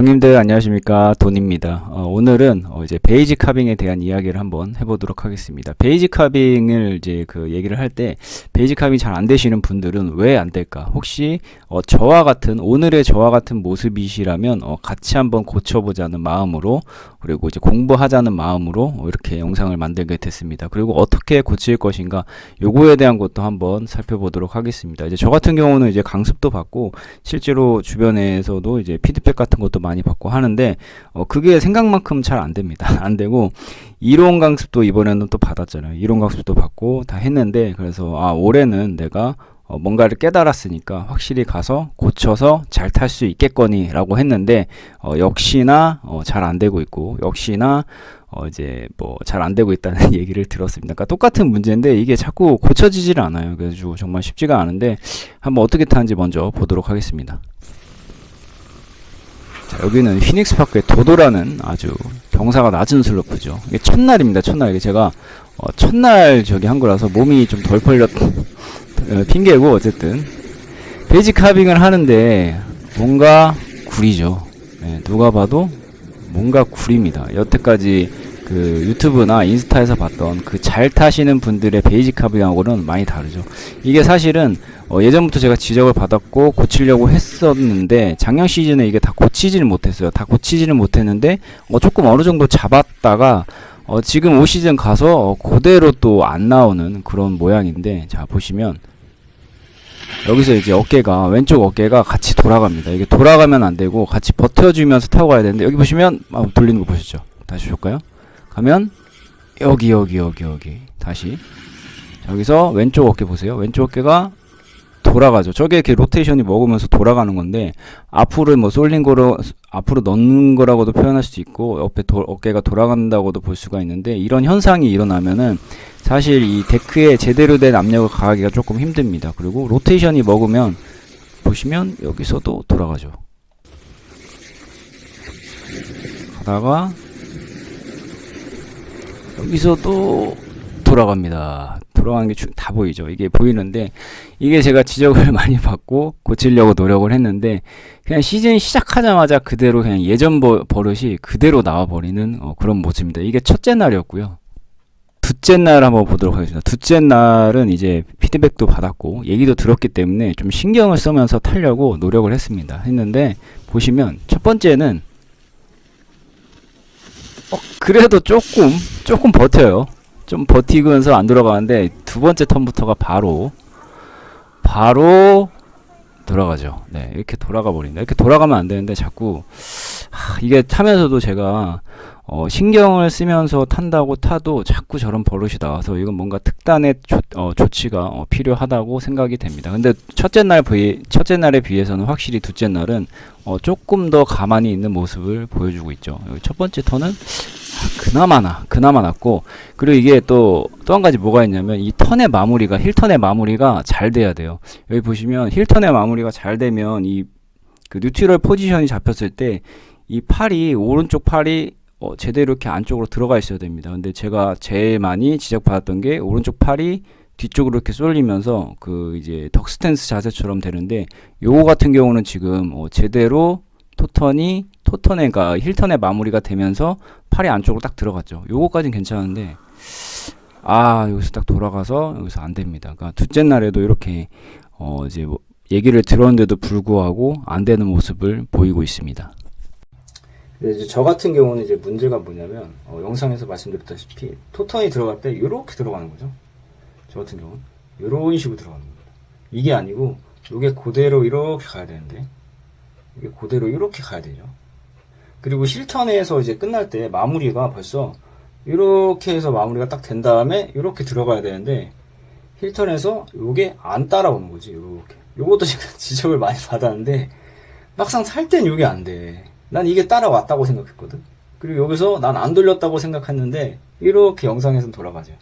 형님들 안녕하십니까, 돈입니다. 오늘은 이제 베이지 카빙에 대한 이야기를 한번 해보도록 하겠습니다. 베이지 카빙을 이제 그 얘기를 할 때 베이지 카빙이 잘 안 되시는 분들은 왜 안 될까? 혹시 저와 같은 오늘의 저와 같은 모습이시라면 같이 한번 고쳐보자는 마음으로, 그리고 이제 공부하자는 마음으로 이렇게 영상을 만들게 됐습니다. 그리고 어떻게 고칠 것인가, 요거에 대한 것도 한번 살펴보도록 하겠습니다. 이제 저 같은 경우는 이제 강습도 받고 실제로 주변에서도 이제 피드백 같은 것도 많이 받고 하는데 그게 생각만큼 잘 안 됩니다. 안 되고, 이론 강습도 이번에는 또 받았잖아요. 이론 강습도 받고 다 했는데, 그래서 올해는 내가 뭔가를 깨달았으니까 확실히 가서 고쳐서 잘 탈 수 있겠거니 라고 했는데 역시나 잘 안 되고 있고, 역시나 이제 뭐 잘 안 되고 있다는 얘기를 들었습니다. 그러니까 똑같은 문제인데 이게 자꾸 고쳐지질 않아요. 그래서 정말 쉽지가 않은데 한번 어떻게 타는지 먼저 보도록 하겠습니다. 자, 여기는 피닉스 파크의 도도라는 아주 경사가 낮은 슬로프죠. 이게 첫날입니다. 첫날. 이게 제가 첫날 저기 한 거라서 몸이 좀 덜 풀렸 핑계고, 어쨌든 베이지 카빙을 하는데 뭔가 구리죠. 누가 봐도 뭔가 구립니다. 여태까지 그 유튜브나 인스타에서 봤던 그 잘 타시는 분들의 베이지 카빙하고는 많이 다르죠. 이게 사실은 예전부터 제가 지적을 받았고 고치려고 했었는데 작년 시즌에 이게 다 고치지는 못했어요. 다 고치지는 못했는데 조금 어느 정도 잡았다가 지금 올 시즌 가서 그대로 또 안 나오는 그런 모양인데, 자 보시면 여기서 이제 어깨가, 왼쪽 어깨가 같이 돌아갑니다. 이게 돌아가면 안 되고 같이 버텨주면서 타고 가야 되는데, 여기 보시면 돌리는 거 보셨죠? 다시 볼까요? 가면 여기 다시 여기서 왼쪽 어깨 보세요. 왼쪽 어깨가 돌아가죠. 저게 이렇게 로테이션이 먹으면서 돌아가는 건데, 앞으로 뭐 쏠린 거로 앞으로 넣는 거라고도 표현할 수도 있고, 옆에 어깨가 돌아간다고도 볼 수가 있는데, 이런 현상이 일어나면은 사실 이 데크에 제대로 된 압력을 가하기가 조금 힘듭니다. 그리고 로테이션이 먹으면 보시면 여기서도 돌아가죠. 가다가 여기서도 돌아갑니다. 돌아가는 게 다 보이죠. 이게 보이는데, 이게 제가 지적을 많이 받고 고치려고 노력을 했는데, 그냥 시즌 시작하자마자 그대로 그냥 예전 버릇이 그대로 나와버리는 그런 모습입니다. 이게 첫째 날이었고요. 둘째 날 한번 보도록 하겠습니다. 둘째 날은 이제 피드백도 받았고 얘기도 들었기 때문에 좀 신경을 쓰면서 타려고 노력을 했는데 보시면 첫 번째는 그래도 조금 버텨요. 좀 버티면서 안 돌아가는데, 두 번째 턴부터가 바로 돌아가죠. 네, 이렇게 돌아가 버린다. 이렇게 돌아가면 안 되는데 자꾸 이게 타면서도 제가 신경을 쓰면서 탄다고 타도 자꾸 저런 버릇이 나와서 이건 뭔가 특단의 조치가 필요하다고 생각이 됩니다. 근데 첫째 날에 비해서는 확실히 둘째 날은 조금 더 가만히 있는 모습을 보여주고 있죠. 여기 첫 번째 턴은 그나마 낫고, 그리고 이게 또 한 가지 뭐가 있냐면, 이 턴의 마무리가, 힐턴의 마무리가 잘 돼야 돼요. 여기 보시면 힐턴의 마무리가 잘 되면 이 그 뉴트럴 포지션이 잡혔을 때 이 팔이, 오른쪽 팔이 제대로 이렇게 안쪽으로 들어가 있어야 됩니다. 근데 제가 제일 많이 지적받았던 게 오른쪽 팔이 뒤쪽으로 이렇게 쏠리면서 그 이제 덕스탠스 자세처럼 되는데, 요거 같은 경우는 지금 제대로 그러니까 힐턴의 마무리가 되면서 팔이 안쪽으로 딱 들어갔죠. 요거까진 괜찮은데 여기서 딱 돌아가서 여기서 안 됩니다. 그러니까 둘째 날에도 이렇게 이제 뭐 얘기를 들었는데도 불구하고 안 되는 모습을 보이고 있습니다. 이제 저 같은 경우는 이제 문제가 뭐냐면 영상에서 말씀드렸다시피 토턴이 들어갈 때 이렇게 들어가는 거죠. 저 같은 경우는 이런 식으로 들어가는 겁니다. 이게 아니고 이게 그대로 이렇게 가야 되는데, 이게 그대로 이렇게 가야 되죠. 그리고 실턴에서 이제 끝날 때 마무리가 벌써 이렇게 해서 마무리가 딱 된 다음에 이렇게 들어가야 되는데, 힐턴에서 요게 안 따라오는 거지. 요것도 제가 지적을 많이 받았는데 막상 탈 땐 요게 안 돼. 난 이게 따라왔다고 생각했거든. 그리고 여기서 난 안 돌렸다고 생각했는데 이렇게 영상에서는 돌아가죠.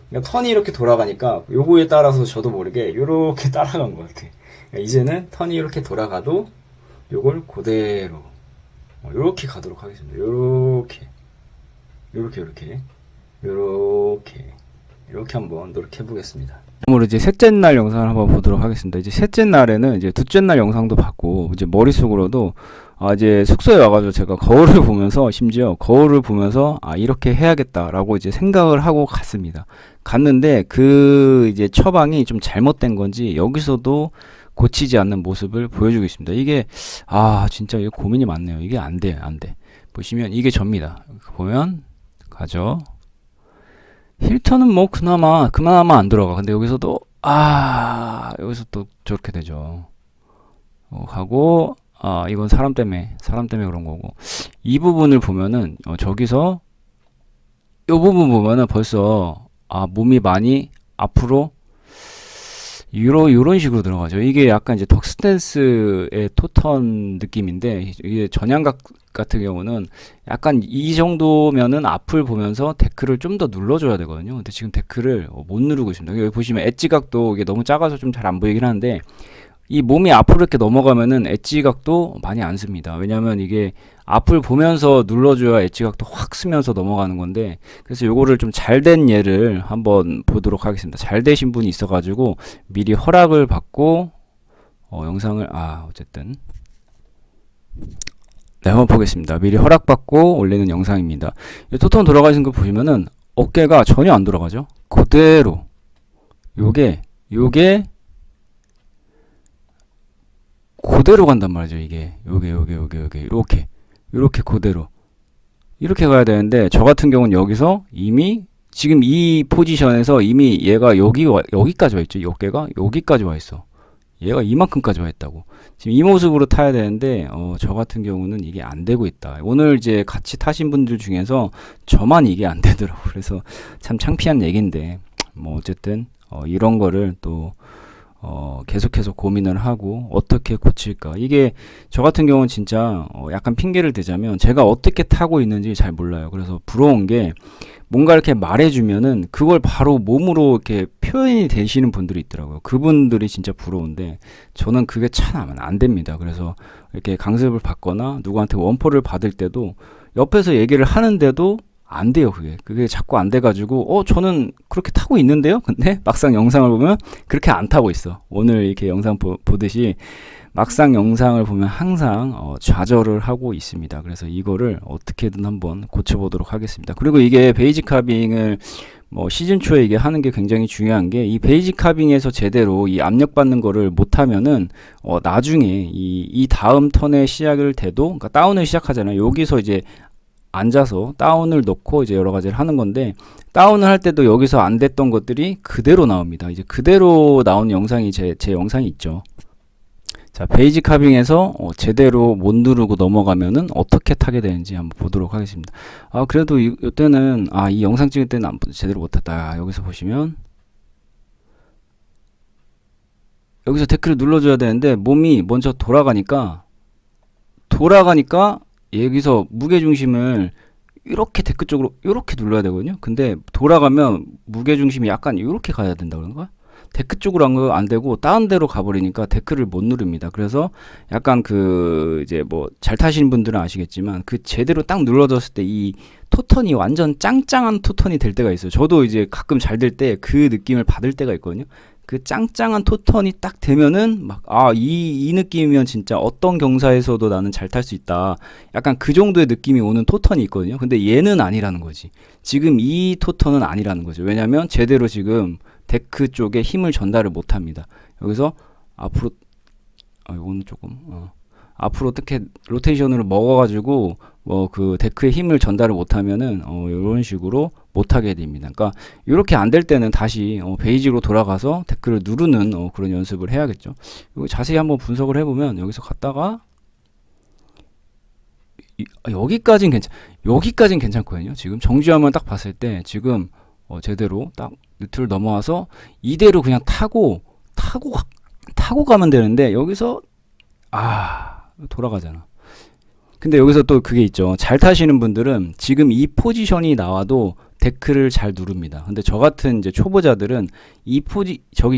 그러니까 턴이 이렇게 돌아가니까 요거에 따라서 저도 모르게 이렇게 따라간 것 같아. 그러니까 이제는 턴이 이렇게 돌아가도 요걸 그대로 이렇게 가도록 하겠습니다. 이렇게 한번 노력해 보겠습니다. 오늘 이제 셋째 날 영상을 한번 보도록 하겠습니다. 이제 셋째 날에는 이제 둘째 날 영상도 봤고, 이제 머릿속으로도 이제 숙소에 와가지고 제가 거울을 보면서, 심지어 거울을 보면서 이렇게 해야겠다라고 이제 생각을 하고 갔습니다. 갔는데 그 이제 처방이 좀 잘못된 건지 여기서도 고치지 않는 모습을 보여주고 있습니다. 이게 진짜 이게 고민이 많네요. 이게 안 돼, 안 돼. 보시면 이게 접니다. 보면 가죠. 힐턴은 뭐 그나마 안 들어가. 근데 여기서도 여기서 또 저렇게 되죠. 가고 이건 사람 때문에 그런 거고, 이 부분을 보면은 저기서 이 부분 보면은 벌써 몸이 많이 앞으로 요런 식으로 들어가죠. 이게 약간 이제 덕스탠스의 토턴 느낌인데, 이게 전향각 같은 경우는 약간 이 정도면은 앞을 보면서 데크를 좀 더 눌러줘야 되거든요. 근데 지금 데크를 못 누르고 있습니다. 여기 보시면 엣지각도 이게 너무 작아서 좀 잘 안 보이긴 하는데, 이 몸이 앞으로 이렇게 넘어가면은 엣지각도 많이 안 씁니다. 왜냐면 이게 앞을 보면서 눌러줘야 엣지각도 확 쓰면서 넘어가는 건데, 그래서 요거를 좀 잘 된 예를 한번 보도록 하겠습니다. 잘 되신 분이 있어가지고 미리 허락을 받고 영상을 어쨌든 네, 한번 보겠습니다. 미리 허락받고 올리는 영상입니다. 토톤 돌아가시는 거 보시면은 어깨가 전혀 안 돌아가죠. 그대로 요게 그대로 간단 말이죠. 이게 요게 이렇게 그대로 이렇게 가야 되는데, 저 같은 경우는 여기서 이미 지금 이 포지션에서 이미 얘가 여기까지 와 있죠. 이 어깨가 여기까지 와 있어. 얘가 이만큼까지 와 있다고. 지금 이 모습으로 타야 되는데 저 같은 경우는 이게 안 되고 있다. 오늘 이제 같이 타신 분들 중에서 저만 이게 안 되더라고. 그래서 참 창피한 얘기인데, 뭐 어쨌든 이런 거를 또 계속해서 고민을 하고 어떻게 고칠까. 이게 저 같은 경우는 진짜 약간 핑계를 대자면 제가 어떻게 타고 있는지 잘 몰라요. 그래서 부러운 게, 뭔가 이렇게 말해주면은 그걸 바로 몸으로 이렇게 표현이 되시는 분들이 있더라고요. 그분들이 진짜 부러운데 저는 그게 참 안 됩니다. 그래서 이렇게 강습을 받거나 누구한테 원포를 받을 때도 옆에서 얘기를 하는데도 안 돼요. 그게 자꾸 안 돼가지고 저는 그렇게 타고 있는데요. 근데 막상 영상을 보면 그렇게 안 타고 있어. 오늘 이렇게 영상 보듯이 막상 영상을 보면 항상 좌절을 하고 있습니다. 그래서 이거를 어떻게든 한번 고쳐보도록 하겠습니다. 그리고 이게 베이직 카빙을 시즌 초에 이게 하는 게 굉장히 중요한 게, 이 베이직 카빙에서 제대로 이 압력 받는 거를 못하면은 나중에 이 다음 턴에 시작을 돼도, 그러니까 다운을 시작하잖아요. 여기서 이제 앉아서 다운을 넣고 이제 여러 가지를 하는 건데, 다운을 할 때도 여기서 안 됐던 것들이 그대로 나옵니다. 이제 그대로 나온 영상이 제 영상이 있죠. 자, 베이직 카빙에서 제대로 못 누르고 넘어가면은 어떻게 타게 되는지 한번 보도록 하겠습니다. 그래도 이때는 이 영상 찍을 때는 제대로 못 탔다. 여기서 보시면 여기서 데크를 눌러줘야 되는데 몸이 먼저 돌아가니까 여기서 무게중심을 이렇게 데크 쪽으로 이렇게 눌러야 되거든요. 근데 돌아가면 무게중심이 약간 이렇게 가야 된다 그런가? 데크 쪽으로 안 되고 다운대로 가버리니까 데크를 못 누릅니다. 그래서 약간 이제 잘 타시는 분들은 아시겠지만 제대로 딱 눌러졌을 때 이 토턴이 완전 짱짱한 토턴이 될 때가 있어요. 저도 이제 가끔 잘 될 때 그 느낌을 받을 때가 있거든요. 그 짱짱한 토턴이 딱 되면은 이 느낌이면 진짜 어떤 경사에서도 나는 잘 탈 수 있다. 약간 그 정도의 느낌이 오는 토턴이 있거든요. 근데 얘는 아니라는 거지. 지금 이 토턴은 아니라는 거죠. 왜냐면 제대로 지금 데크 쪽에 힘을 전달을 못 합니다. 여기서 앞으로 이거는 조금 앞으로 어떻게 로테이션으로 먹어가지고 그 데크에 힘을 전달을 못하면은 이런 식으로 못하게 됩니다. 그러니까 이렇게 안 될 때는 다시 베이직으로 돌아가서 데크를 누르는 그런 연습을 해야겠죠. 이거 자세히 한번 분석을 해보면 여기서 갔다가 여기까지는 괜찮거든요. 지금 정지화만 딱 봤을 때 지금 제대로 딱 뉴트를 넘어와서 이대로 그냥 타고 가면 되는데, 여기서 돌아가잖아. 근데 여기서 또 그게 있죠. 잘 타시는 분들은 지금 이 포지션이 나와도 데크를 잘 누릅니다. 근데 저 같은 이제 초보자들은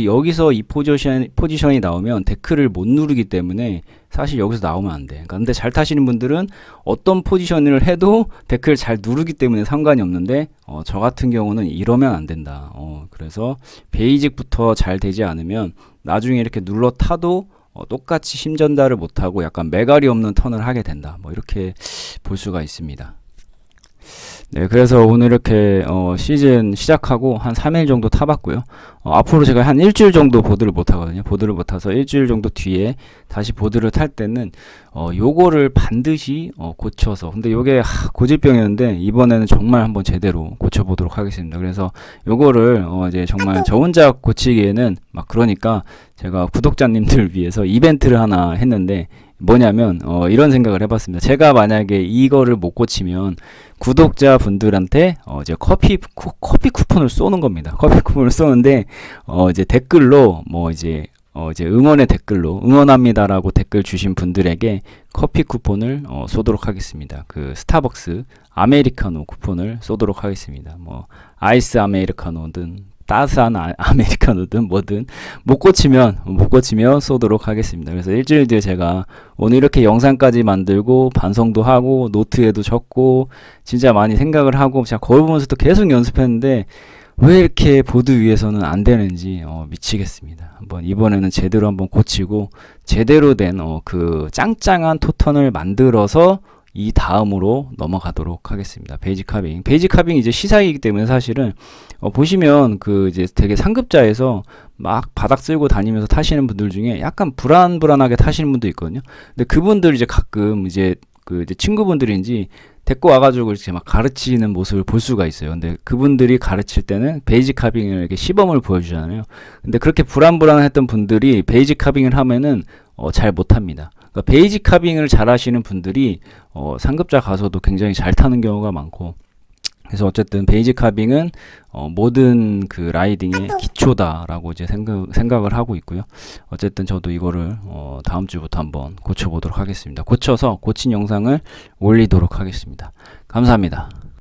여기서 이 포지션이 나오면 데크를 못 누르기 때문에 사실 여기서 나오면 안 돼. 그러니까 근데 잘 타시는 분들은 어떤 포지션을 해도 데크를 잘 누르기 때문에 상관이 없는데 저 같은 경우는 이러면 안 된다. 그래서 베이직부터 잘 되지 않으면 나중에 이렇게 눌러 타도 똑같이 힘 전달을 못하고 약간 매갈이 없는 턴을 하게 된다. 뭐 이렇게 볼 수가 있습니다. 네, 그래서 오늘 이렇게 시즌 시작하고 한 3일 정도 타봤고요. 앞으로 제가 한 일주일 정도 보드를 못 타거든요. 보드를 못 타서 일주일 정도 뒤에 다시 보드를 탈 때는 요거를 반드시 고쳐서, 근데 요게 고질병이었는데 이번에는 정말 한번 제대로 고쳐보도록 하겠습니다. 그래서 요거를 이제 정말 저 혼자 고치기에는 막, 그러니까 제가 구독자님들 위해서 이벤트를 하나 했는데, 뭐냐면 이런 생각을 해봤습니다. 제가 만약에 이거를 못 고치면 구독자분들한테 이제 커피 쿠폰을 쏘는 겁니다. 커피 쿠폰을 쏘는데 이제 댓글로 뭐 이제 응원의 댓글로 응원합니다라고 댓글 주신 분들에게 커피 쿠폰을 쏘도록 하겠습니다. 그 스타벅스 아메리카노 쿠폰을 쏘도록 하겠습니다. 뭐 아이스 아메리카노든 따스한 아메리카노든 뭐든 못 고치면 쏘도록 하겠습니다. 그래서 일주일 뒤에 제가 오늘 이렇게 영상까지 만들고 반성도 하고 노트에도 적고 진짜 많이 생각을 하고 제가 거울 보면서도 계속 연습했는데 왜 이렇게 보드 위에서는 안 되는지 미치겠습니다. 한번 이번에는 제대로 한번 고치고 제대로 된 그 짱짱한 토턴을 만들어서 이 다음으로 넘어가도록 하겠습니다. 베이직 카빙 이제 시사이기 때문에 사실은 보시면 그 이제 되게 상급자에서 막 바닥 쓸고 다니면서 타시는 분들 중에 약간 불안하게 타시는 분도 있거든요. 근데 그분들 이제 가끔 이제 그 이제 친구분들인지 데리고 와가지고 이렇게 막 가르치는 모습을 볼 수가 있어요. 근데 그분들이 가르칠 때는 베이직 카빙을 이렇게 시범을 보여주잖아요. 근데 그렇게 불안했던 분들이 베이직 카빙을 하면은 잘 못합니다. 그러니까 베이직 카빙을 잘 하시는 분들이 상급자 가서도 굉장히 잘 타는 경우가 많고, 그래서 어쨌든 베이직 카빙은 모든 그 라이딩의 기초다라고 이제 생각을 하고 있고요. 어쨌든 저도 이거를 다음 주부터 한번 고쳐보도록 하겠습니다. 고쳐서 고친 영상을 올리도록 하겠습니다. 감사합니다.